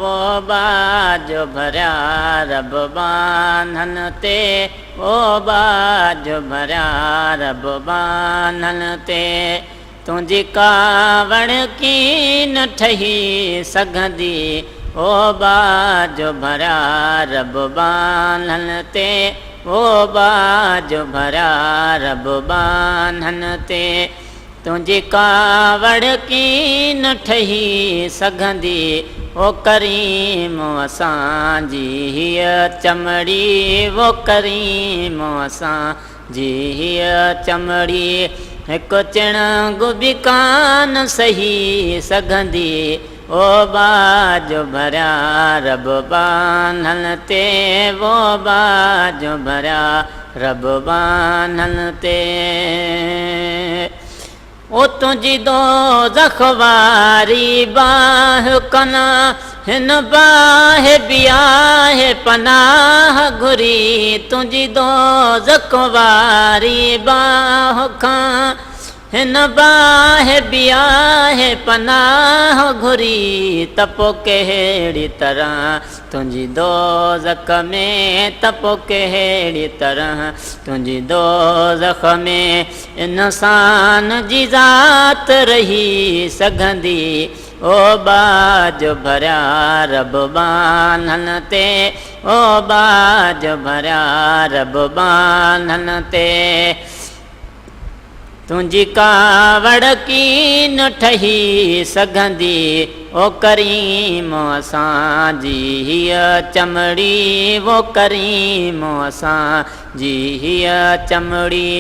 वो बाजो भरिया रब बांधन ते, वो बाजो भरिया रब बांधन ते, तुझी कावड़ की न ठही सघंदी, वो बाजो भरिया रब बांधन ते, वो बाजो भरिया रब बांधन ते, तुझी कावड़ की न ठही सघंदी, वो करीम असांजी हीअ चमड़ी, वो करीम असांजी हीअ चमड़ी, हिकु चिणग बि कान सही सघंदी, वो बाजो भरिया रब बांधन ते, वो बाजो भरिया रब बांधन ते, ओ तुझी दोज़ख वारी बाह कना, हिन बाह बि आहे पनाह घुरी, तुझी दोज़ख वारी बाह खां, हिन बाह बि आहे पनाह घुरी, त पोइ कहिड़ी तरह तुझी दोज़ख में, त पोइ कहिड़ी तरह तुझी दोज़ख में इंसान जी ज़ात रही सघंदी, ओ बाजो भरिया रब बांधन ते, ओ बाजो भरिया रब बांधन ते, तुझी कावड़ की न ठही सघंदी, ओ करीम असांजी हीअ चमड़ी, वो करीम असांजी हीअ चमड़ी,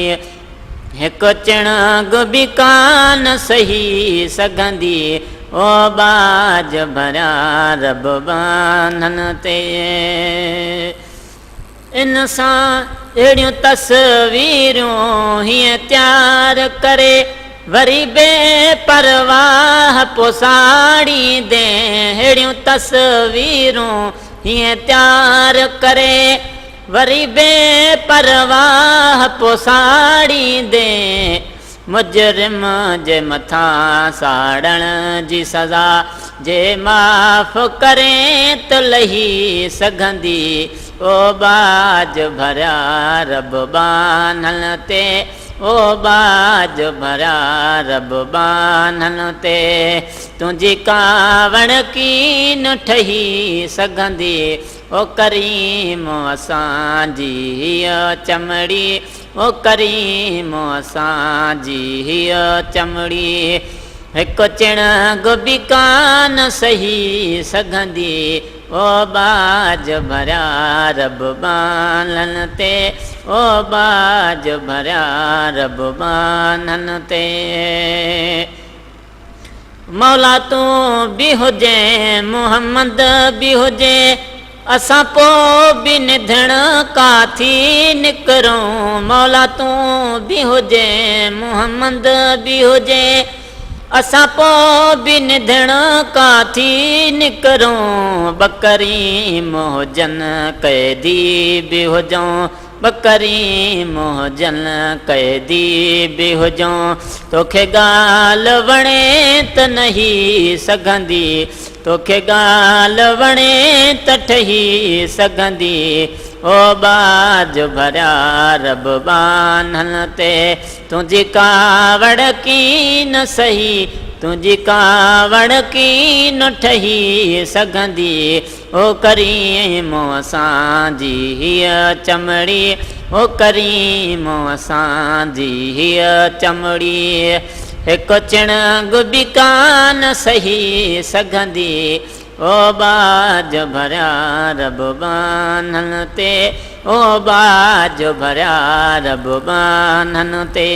हिकु चिणग बि कान सही सघंदी, ओ बाजो भरिया रब बांधन ते, इंसान अहिड़ियूं तस्वीरूं हीअं तयारु करे, वरी बेपरवाह पोसाड़ींदे, अहिड़ियूं तस्वीरूं हीअं तयारु करे, वरी बेपरवाह पोसाड़ींदे, मुजरिम जे मथां साड़ण जी सज़ा जे माफ़ करे त लही सघंदी, ओ बाजो भरिया रब बांधन ते, ओ बाजो भरिया रब बांधन ते, तुझी कावड़ की न ठही सघंदी, ओ करीम असांजी हीअ चमड़ी, ओ करीम असांजी हीअ चमड़ी, हिकु चिणग बि कान सही सघंदी, ओ बाजो भरिया रब बांधन ते, ओ बाजो भरिया रब बांधन ते, मौला तूं बि हुजे मुहम्मद बि हुजे, असां पोइ बि निधण काथी निकरूं, मौला तूं बि हुजे मुहम्मद बि हुजे, असां पोइ बि निधण काथी निकरूं, बकरीम हुजनि क़ैदी बि हुजूं, बकरीम हुजनि क़ैदी बि हुजूं, तोखे ॻाल्हि वणे त नही सघंदी, तोखे ॻाल्हि वणे त ठही सघंदी, ओ बाजो भरिया रब बांधन ते, तुझी कावड़ की न सही, तुझी कावड़ की न ठही सघंदी, ओ करीम असांजी हीअ चमड़ी, ओ करीम असांजी हीअ चमड़ी, हिकु चिणग बि कान सही सघंदी, ओ बाजो भरिया रब बांधन ते, ओ बाजो भरिया रब बांधन ते,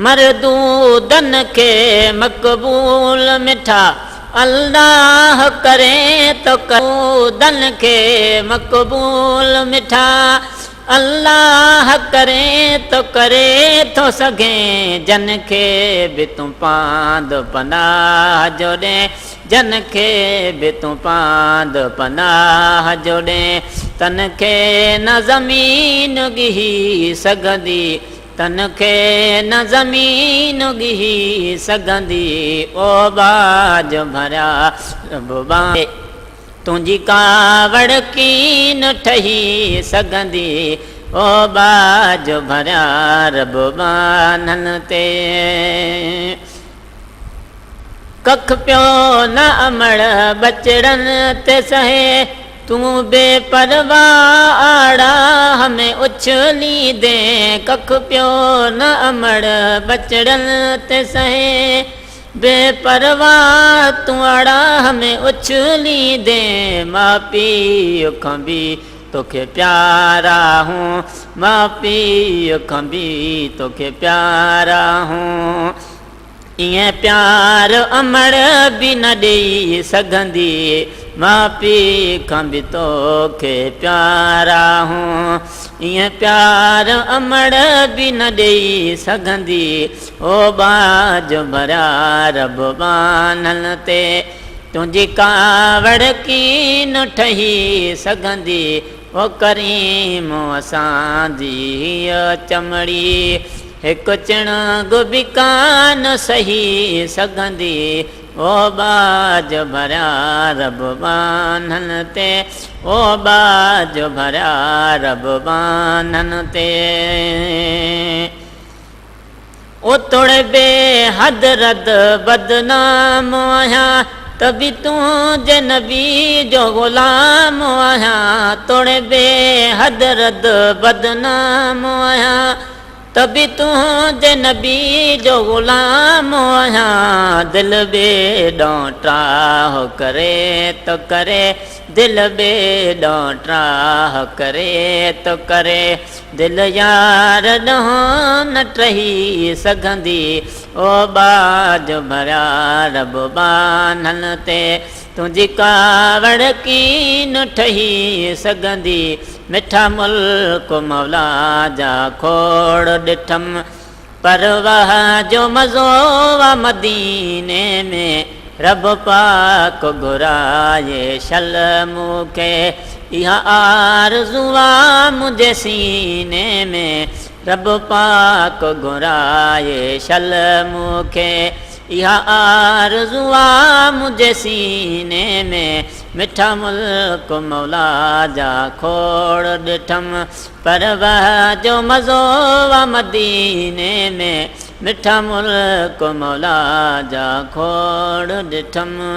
मरदूदन खे मक़बूल मिठा अल्लाह करे तो मरदूदन खे मक़बूल मिठा अल्लाह करे तो सघे, जन खे बि तूं पांद पनाह जो ॾे, जन खे बि तूं पांद पनाह जो ॾे, तन खे न ज़मीन गिही सघंदी, तन खे न ज़मीन गिही सघंदी ओ बाज भरिया रब बान तुंहिंजी कावड़ कीन ठही सघंदी ओ बाज भरिया रब बाननि ते कख पियो न अमड़ बचड़नि ते सहे तूं बेपरवाह आड़ा हमें उछली दे कख पियो न अमड़ बचड़नि ते सहे बेपरवाह तूं आड़ा हमें उछली दे माँ पीउ खां बि तोखे प्यारा हूं माँ पीउ खां बि तोखे प्यारा हूं इएं प्यार अमड़ बि न ॾेई सघंदी माँ पीउ खां बि तोखे प्यारा हूं इएं प्यार अमड़ बि न ॾेई सघंदी ओ बाज भरिया रब बाननि ते तुंहिंजी कावड़ कीन ठही सघंदी ओ करीम असांजी चमड़ी हिकु चिणग बि कान सही सघंदी ओ बाज भरिया रब बाननि ते ओ बाज भरिया रब बाननि ते ओ तोड़े बेहद रद बदनाम आहियां त बि तुंहिंजे नबी जो ग़ुलाम आहियां तोड़े बेहद रद बदनाम आहियां त बि तुंहिंजे नबी जो ग़ुलाम आहियां दिलि ॿेॾां ट्राह करे तो करे दिलि ॿेॾां ट्राह करे तो करे दिलि यार ॾांहुं न टही सघंदी ओ बाज भरिया रब बाननि ते तुंहिंजी कावड़ कीन ठही सघंदी मिठा मुल्क मौला जा खोड़ ॾिठमि परवाह जो मज़ो वा मदीने में रब पाक घुराए शल मूंखे इहा आरज़ू आहे मुंहिंजे सीने में रब पाक घुराए शल मूंखे इहा आरज़ू आहे मुंहिंजे सीने में मिठा मुल्क मौला जा खोड़ ॾिठमि परवाह जो मज़ो वा मदीने में मिठा मुल्क मौला जा खोड़ ॾिठमि